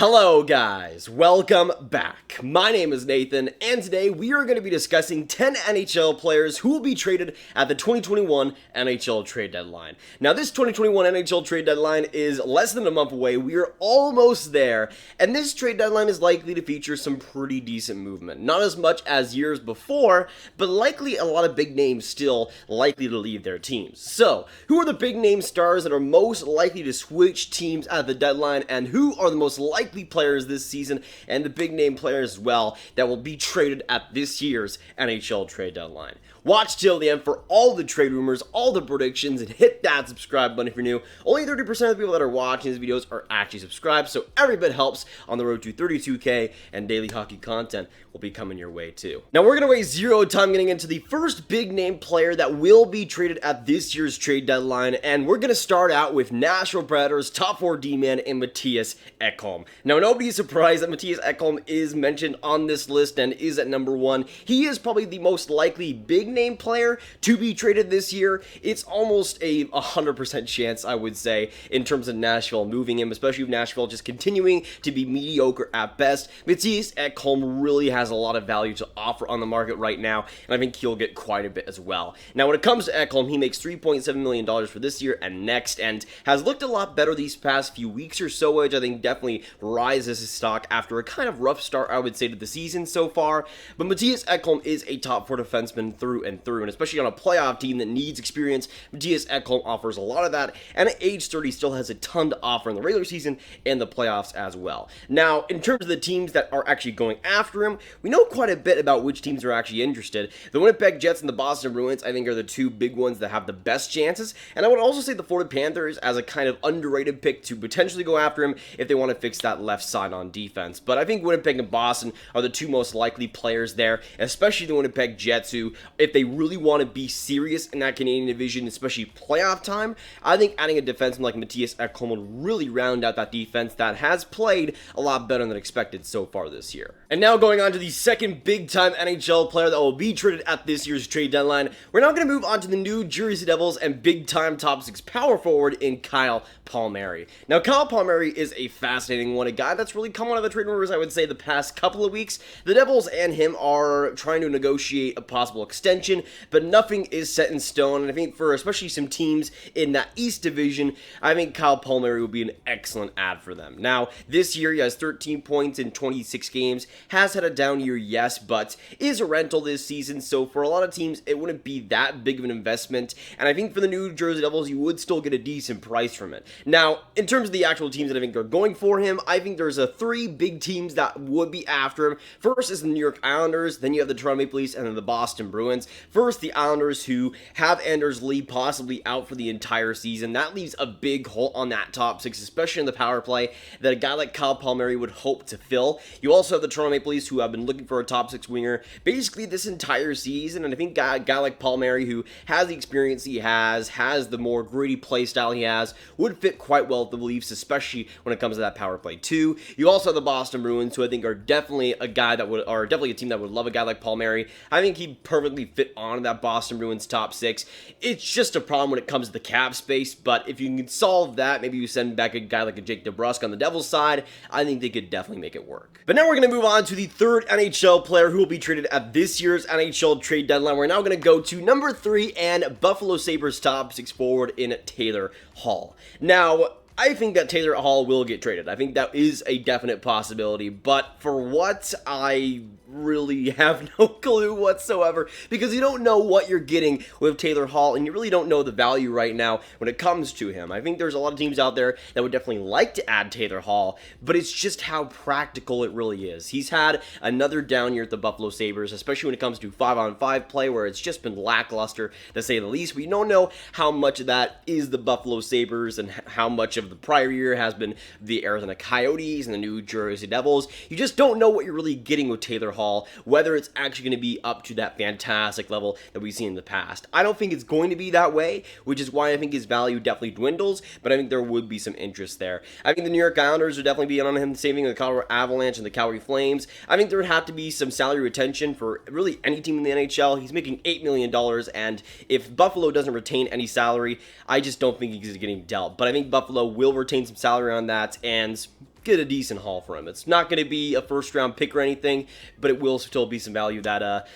Hello guys, welcome back. My name is Nathan, and today we are going to be discussing 10 NHL players who will be traded at the 2021 NHL trade deadline. Now this 2021 NHL trade deadline is less than a month away. We are almost there, and this trade deadline is likely to feature some pretty decent movement. Not as much as years before, but likely a lot of big names still likely to leave their teams. So, who are the big name stars that are most likely to switch teams at the deadline, and who are the most likely players this season and the big name players as well that will be traded at this year's NHL trade deadline? Watch till the end for all the trade rumors, all the predictions, and hit that subscribe button if you're new. Only 30% of the people that are watching these videos are actually subscribed, so every bit helps on the road to 32K, and daily hockey content will be coming your way too. Now we're going to waste zero time getting into the first big name player that will be traded at this year's trade deadline, and we're going to start out with Nashville Predators top 4 D-man in Mattias Ekholm. Now nobody's surprised that Mattias Ekholm is mentioned on this list and is at number 1. He is probably the most likely big name player to be traded this year. It's almost a 100% chance, I would say, in terms of Nashville moving him, especially with Nashville just continuing to be mediocre at best. Mattias Ekholm really has a lot of value to offer on the market right now, and I think he'll get quite a bit as well. Now when it comes to Ekholm, he makes $3.7 million for this year and next, and has looked a lot better these past few weeks or so, which I think definitely rises his stock after a kind of rough start, I would say, to the season so far. But Mattias Ekholm is a top 4 defenseman through and especially on a playoff team that needs experience, Mattias Ekholm offers a lot of that, and at age 30 still has a ton to offer in the regular season and the playoffs as well. Now, in terms of the teams that are actually going after him, we know quite a bit about which teams are actually interested. The Winnipeg Jets and the Boston Bruins, I think, are the two big ones that have the best chances, and I would also say the Florida Panthers as a kind of underrated pick to potentially go after him if they want to fix that left side on defense. But I think Winnipeg and Boston are the two most likely players there, especially the Winnipeg Jets, who, if they really want to be serious in that Canadian division, especially playoff time, I think adding a defenseman like Mattias Ekholm would really round out that defense that has played a lot better than expected so far this year. And now going on to the second big-time NHL player that will be traded at this year's trade deadline, we're now going to move on to the New Jersey Devils and big-time top 6 power forward in Kyle Palmieri. Now, Kyle Palmieri is a fascinating one, a guy that's really come out of the trade rumors, I would say, the past couple of weeks. The Devils and him are trying to negotiate a possible extension, but nothing is set in stone, and I think for especially some teams in that East Division, I think Kyle Palmieri will be an excellent add for them. Now, this year he has 13 points in 26 games, has had a down year, yes, but is a rental this season, so for a lot of teams, it wouldn't be that big of an investment, and I think for the New Jersey Devils, you would still get a decent price from it. Now, in terms of the actual teams that I think are going for him, I think there's 3 big teams that would be after him. First is the New York Islanders, then you have the Toronto Maple Leafs, and then the Boston Bruins. First, the Islanders, who have Anders Lee possibly out for the entire season. That leaves a big hole on that top 6, especially in the power play, that a guy like Kyle Palmieri would hope to fill. You also have the Toronto Maple Leafs, who have been looking for a top 6 winger basically this entire season, and I think a guy like Palmieri, who has the experience he has the more gritty play style he has, would fit quite well with the Leafs, especially when it comes to that power play too. You also have the Boston Bruins, who I think are definitely a guy that would, or definitely a team that would love a guy like Palmieri. I think he'd perfectly fit on that Boston Bruins top 6. It's just a problem when it comes to the cap space, but if you can solve that, maybe you send back a guy like a Jake DeBrusk on the Devils side, I think they could definitely make it work. But now we're going to move on to the third NHL player who will be traded at this year's NHL trade deadline. We're now going to go to number 3 and Buffalo Sabres top 6 forward in Taylor Hall. Now, I think that Taylor Hall will get traded. I think that is a definite possibility, but for what, I really have no clue whatsoever, because you don't know what you're getting with Taylor Hall, and you really don't know the value right now when it comes to him. I think there's a lot of teams out there that would definitely like to add Taylor Hall, but it's just how practical it really is. He's had another down year at the Buffalo Sabres, especially when it comes to 5-on-5 play, where it's just been lackluster, to say the least. We don't know how much of that is the Buffalo Sabres and how much of the prior year has been the Arizona Coyotes and the New Jersey Devils. You just don't know what you're really getting with Taylor Hall, whether it's actually going to be up to that fantastic level that we've seen in the past. I don't think it's going to be that way, which is why I think his value definitely dwindles, but I think there would be some interest there. I think the New York Islanders would definitely be in on him, saving the Colorado Avalanche and the Calgary Flames. I think there would have to be some salary retention for really any team in the NHL. He's making $8 million, and if Buffalo doesn't retain any salary, I just don't think he's getting dealt. But I think Buffalo will retain some salary on that, and get a decent haul for him. It's not going to be a first-round pick or anything, but it will still be some value that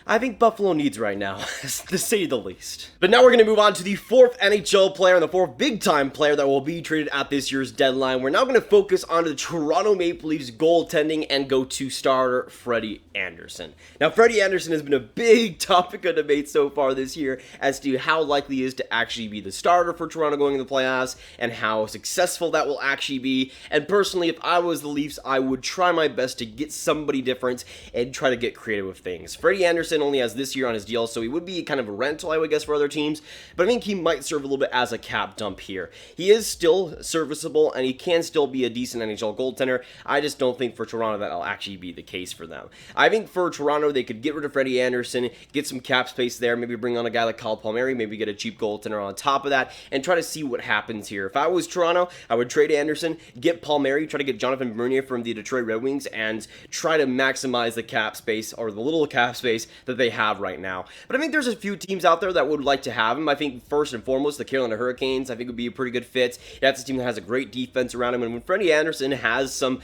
I think Buffalo needs right now, to say the least. But now we're going to move on to the fourth NHL player and the fourth big-time player that will be traded at this year's deadline. We're now going to focus on the Toronto Maple Leafs goaltending and go to starter Freddie Anderson. Now, Freddie Anderson has been a big topic of debate so far this year as to how likely he is to actually be the starter for Toronto going into the playoffs and how successful that will actually be. And personally, if I was the Leafs, I would try my best to get somebody different and try to get creative with things. Freddie Anderson only has this year on his deal, so he would be kind of a rental, I would guess, for other teams, but I think he might serve a little bit as a cap dump here. He is still serviceable, and he can still be a decent NHL goaltender. I just don't think for Toronto that'll actually be the case for them. I think for Toronto, they could get rid of Freddie Anderson, get some cap space there, maybe bring on a guy like Palmieri, maybe get a cheap goaltender on top of that, and try to see what happens here. If I was Toronto, I would trade Anderson, get Palmieri, try to get Jonathan Bernier from the Detroit Red Wings, and try to maximize the cap space, or the little cap space that they have right now. But I think there's a few teams out there that would like to have him. I think first and foremost, the Carolina Hurricanes, I think would be a pretty good fit. That's a team that has a great defense around him, and when Freddie Anderson has some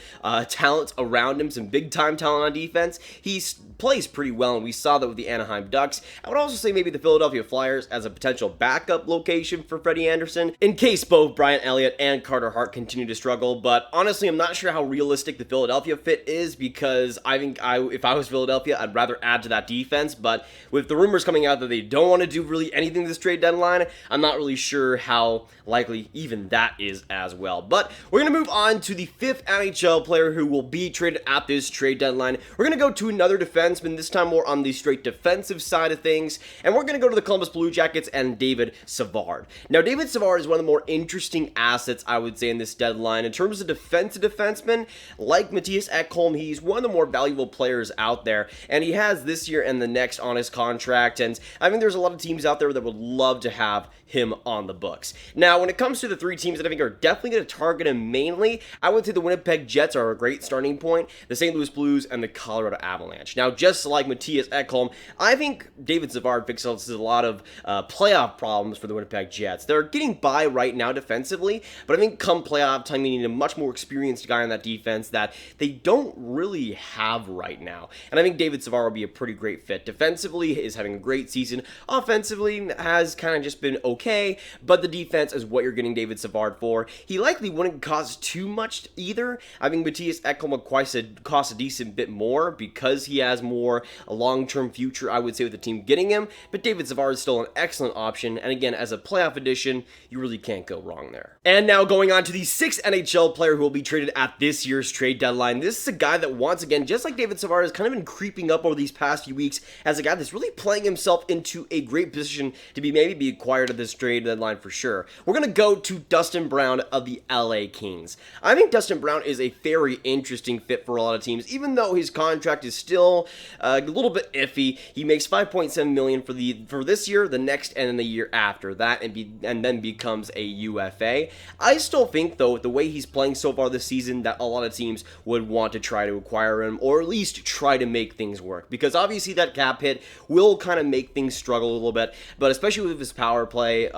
talent around him, some big-time talent on defense, he plays pretty well, and we saw that with the Anaheim Ducks. I would also say maybe the Philadelphia Flyers as a potential backup location for Freddie Anderson, in case both Brian Elliott and Carter Hart continue to struggle, but honestly, I'm not sure how realistic the Philadelphia fit is, because I think if I was Philadelphia, I'd rather add to that defense, but with the rumors coming out that they don't want to do really anything this trade deadline, I'm not really sure how likely even that is as well. But we're going to move on to the fifth NHL player who will be traded at this trade deadline. We're going to go to another defenseman, this time more on the straight defensive side of things, and we're going to go to the Columbus Blue Jackets and David Savard. Now, David Savard is one of the more interesting assets, I would say, in this deadline. In terms of defensive defensemen, like Mattias Ekholm, he's one of the more valuable players out there, and he has this year and the next on his contract, and I mean, there's a lot of teams out there that would love to have him on the books. Now, when it comes to the three teams that I think are definitely going to target him mainly, I would say the Winnipeg Jets are a great starting point, the St. Louis Blues, and the Colorado Avalanche. Now, just like Mattias Ekholm, I think David Savard fixes a lot of playoff problems for the Winnipeg Jets. They're getting by right now defensively, but I think come playoff time, you need a much more experienced guy on that defense that they don't really have right now. And I think David Savard will be a pretty great fit. Defensively, is having a great season. Offensively, has kind of just been okay, but the defense is what you're getting David Savard for. He likely wouldn't cost too much either. I think Mattias Ekholm would cost a decent bit more because he has more a long-term future, I would say, with the team getting him, but David Savard is still an excellent option, and again, as a playoff addition, you really can't go wrong there. And now going on to the sixth NHL player who will be traded at this year's trade deadline. This is a guy that, once again, just like David Savard, has kind of been creeping up over these past few weeks as a guy that's really playing himself into a great position to maybe be acquired at this trade deadline for sure. We're going to go to Dustin Brown of the LA Kings. I think Dustin Brown is a very interesting fit for a lot of teams, even though his contract is still a little bit iffy. He makes $5.7 million for this year, the next, and then the year after that, and then becomes a UFA. I still think, though, with the way he's playing so far this season, that a lot of teams would want to try to acquire him, or at least try to make things work, because obviously that cap hit will kind of make things struggle a little bit, but especially with his power play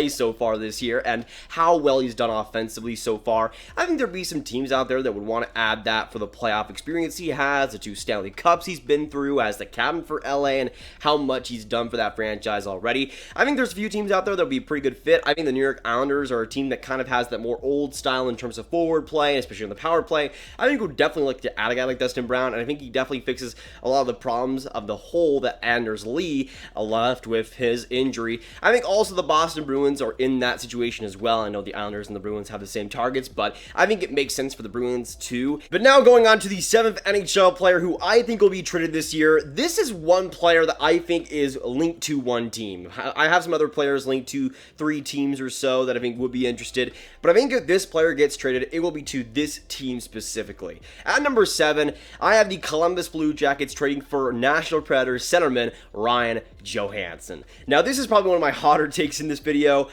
so far this year and how well he's done offensively so far, I think there'd be some teams out there that would want to add that for the playoff experience he has, the 2 Stanley Cups he's been through as the captain for LA, and how much he's done for that franchise already. I think there's a few teams out there that would be a pretty good fit. I think the New York Islanders are a team that kind of has that more old style in terms of forward play, especially on the power play. I think we'd definitely like to add a guy like Dustin Brown, and I think he definitely fixes a lot of the problems of the hole that Anders Lee left with his injury. I think also the Boston Bruins are in that situation as well. I know the Islanders and the Bruins have the same targets, but I think it makes sense for the Bruins too. But now going on to the 7th NHL player who I think will be traded this year. This is one player that I think is linked to one team. I have some other players linked to 3 teams or so that I think would be interested, but I think if this player gets traded, it will be to this team specifically. At number 7, I have the Columbus Blue Jackets trading for Nashville Predators centerman Ryan Johansen. Now, this is probably one of my hotter takes in this video.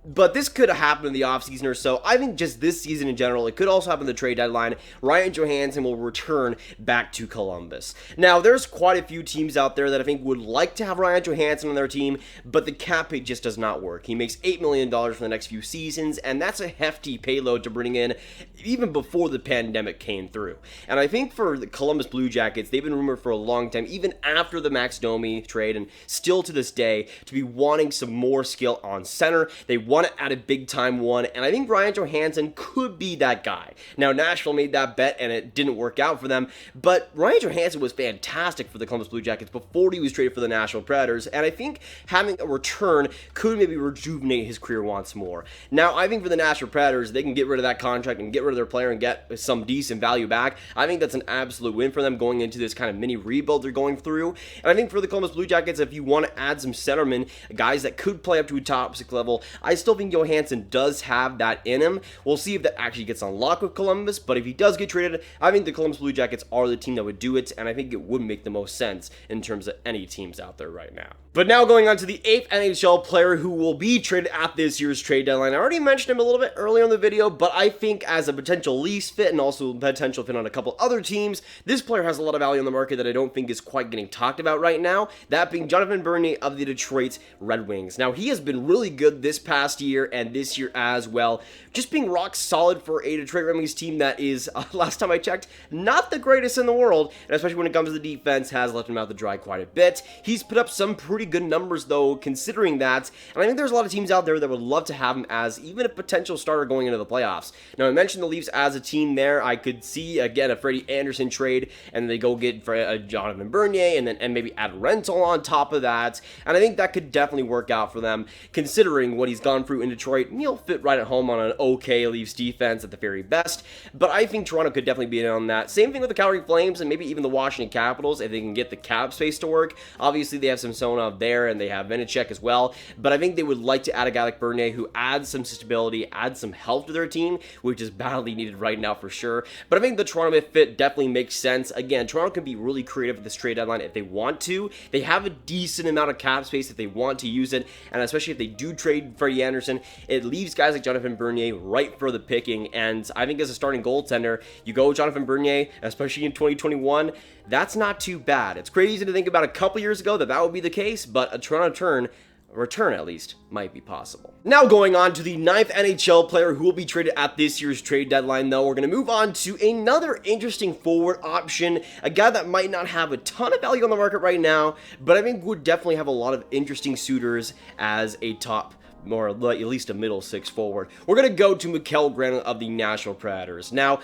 But this could happen in the offseason or so. I think just this season in general, it could also happen in the trade deadline. Ryan Johansen will return back to Columbus. Now, there's quite a few teams out there that I think would like to have Ryan Johansen on their team, but the cap hit just does not work. He makes $8 million for the next few seasons, and that's a hefty payload to bring in even before the pandemic came through. And I think for the Columbus Blue Jackets, they've been rumored for a long time, even after the Max Domi trade, and still to this day, to be wanting some more skill on center. They want to add a big-time one, and I think Ryan Johansen could be that guy. Now, Nashville made that bet, and it didn't work out for them, but Ryan Johansen was fantastic for the Columbus Blue Jackets before he was traded for the Nashville Predators, and I think having a return could maybe rejuvenate his career once more. Now, I think for the Nashville Predators, they can get rid of that contract and get rid of their player and get some decent value back. I think that's an absolute win for them going into this kind of mini rebuild they're going through, and I think for the Columbus Blue Jackets, if you want to add some centermen, guys that could play up to a top 6 level, I still think Johansen does have that in him. We'll see if that actually gets unlocked with Columbus, but if he does get traded, I think the Columbus Blue Jackets are the team that would do it, and I think it would make the most sense in terms of any teams out there right now. But now going on to the 8th NHL player who will be traded at this year's trade deadline. I already mentioned him a little bit earlier in the video, but I think as a potential lease fit and also potential fit on a couple other teams, this player has a lot of value on the market that I don't think is quite getting talked about right now, that being Jonathan Bernier of the Detroit Red Wings. Now, he has been really good this past year and this year as well, just being rock solid for a Detroit Red Wings team that is, last time I checked, not the greatest in the world, and especially when it comes to the defense, has left him out to dry quite a bit. He's put up some pretty good numbers, though, considering that, and I think there's a lot of teams out there that would love to have him as even a potential starter going into the playoffs. Now, I mentioned the Leafs as a team there. I could see, again, a Freddie Anderson trade, and they go get Jonathan Bernier, and maybe add rental on top of that, and I think that could definitely work out for them, considering what he's gone through in Detroit. He'll fit right at home on an okay Leafs defense at the very best, but I think Toronto could definitely be in on that. Same thing with the Calgary Flames and maybe even the Washington Capitals if they can get the cap space to work. Obviously, they have Samsonov there, and they have Vinnychek as well, but I think they would like to add a guy like Bernier who adds some stability, adds some health to their team, which is badly needed right now for sure. But I think the Toronto fit definitely makes sense. Again, Toronto can be really creative at this trade deadline if they want to. They have a decent amount of cap space if they want to use it, and especially if they do trade Freddie Anderson, it leaves guys like Jonathan Bernier right for the picking, and I think as a starting goaltender, you go with Jonathan Bernier, especially in 2021, that's not too bad. It's crazy to think about a couple years ago that would be the case, but a Toronto return at least might be possible. Now going on to the 9th NHL player who will be traded at this year's trade deadline, though, we're going to move on to another interesting forward option, a guy that might not have a ton of value on the market right now, but I think would definitely have a lot of interesting suitors as a top, or at least a middle 6 forward. We're going to go to Mikkel Greene of the Nashville Predators. Now,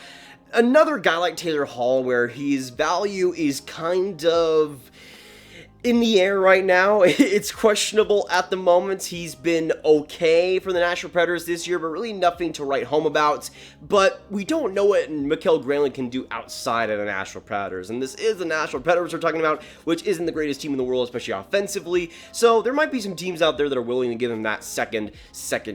another guy like Taylor Hall, where his value is kind of in the air right now. It's questionable at the moment. He's been okay for the Nashville Predators this year, but really nothing to write home about. But we don't know what Mikkel Greene can do outside of the Nashville Predators, and this is the Nashville Predators we're talking about, which isn't the greatest team in the world, especially offensively. So there might be some teams out there that are willing to give him that second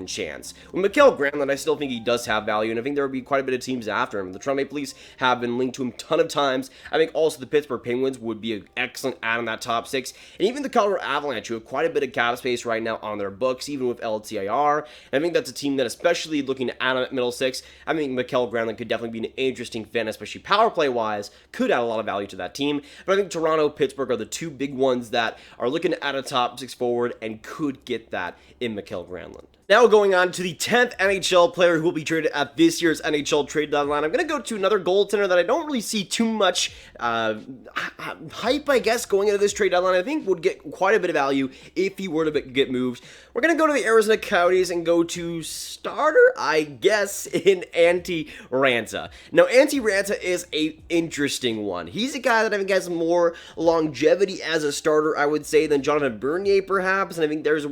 chance. With Mikkel Greene, I still think he does have value, and I think there will be quite a bit of teams after him. The Toronto Maple Leafs have been linked to him a ton of times. I think also the Pittsburgh Penguins would be an excellent add on that top 6. And even the Colorado Avalanche, who have quite a bit of cap space right now on their books, even with LTIR. And I think that's a team that, especially looking to add on at middle 6, I think Mikkel Greene could definitely be an interesting fit, especially power play wise, could add a lot of value to that team. But I think Toronto, Pittsburgh are the two big ones that are looking to add a top 6 forward and could get that in Mikkel Greene. Now going on to the 10th NHL player who will be traded at this year's NHL trade deadline. I'm going to go to another goaltender that I don't really see too much hype, I guess, going into this trade deadline. I think would get quite a bit of value if he were to get moved. We're going to go to the Arizona Coyotes and go to starter, I guess, in Antti Raanta. Now, Antti Raanta is a interesting one. He's a guy that I think has more longevity as a starter, I would say, than Jonathan Bernier, perhaps, and I think that's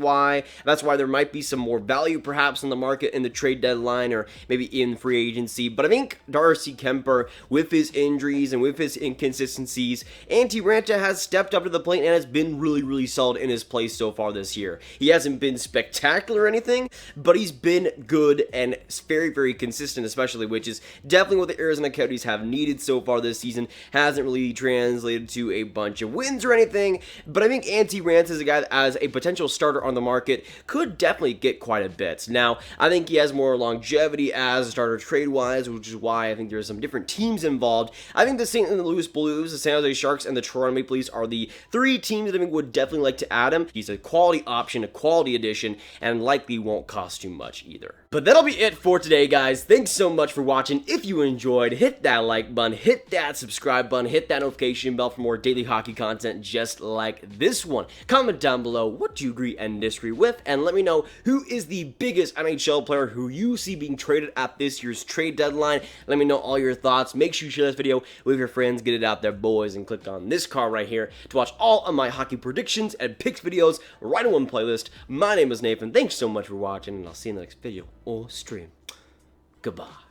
why there might be some more value perhaps in the market in the trade deadline or maybe in free agency. But I think Darcy Kemper, with his injuries and with his inconsistencies, Antti Raanta has stepped up to the plate and has been really, really solid in his play so far this year. He hasn't been spectacular or anything, but he's been good and very, very consistent, especially, which is definitely what the Arizona Coyotes have needed so far this season. Hasn't really translated to a bunch of wins or anything, but I think Antti Raanta is a guy that, as a potential starter on the market, could definitely get quite quite a bit. Now, I think he has more longevity as a starter trade-wise, which is why I think there's some different teams involved. I think the St. Louis Blues, the San Jose Sharks, and the Toronto Maple Leafs are the three teams that I think would definitely like to add him. He's a quality option, a quality addition, and likely won't cost too much either. But that'll be it for today, guys. Thanks so much for watching. If you enjoyed, hit that like button, hit that subscribe button, hit that notification bell for more daily hockey content just like this one. Comment down below what you agree and disagree with, and let me know who is the biggest NHL player who you see being traded at this year's trade deadline. Let me know all your thoughts. Make sure you share this video with your friends. Get it out there, boys, and click on this card right here to watch all of my hockey predictions and picks videos right in one playlist. My name is Nathan. Thanks so much for watching, and I'll see you in the next video or stream. Goodbye.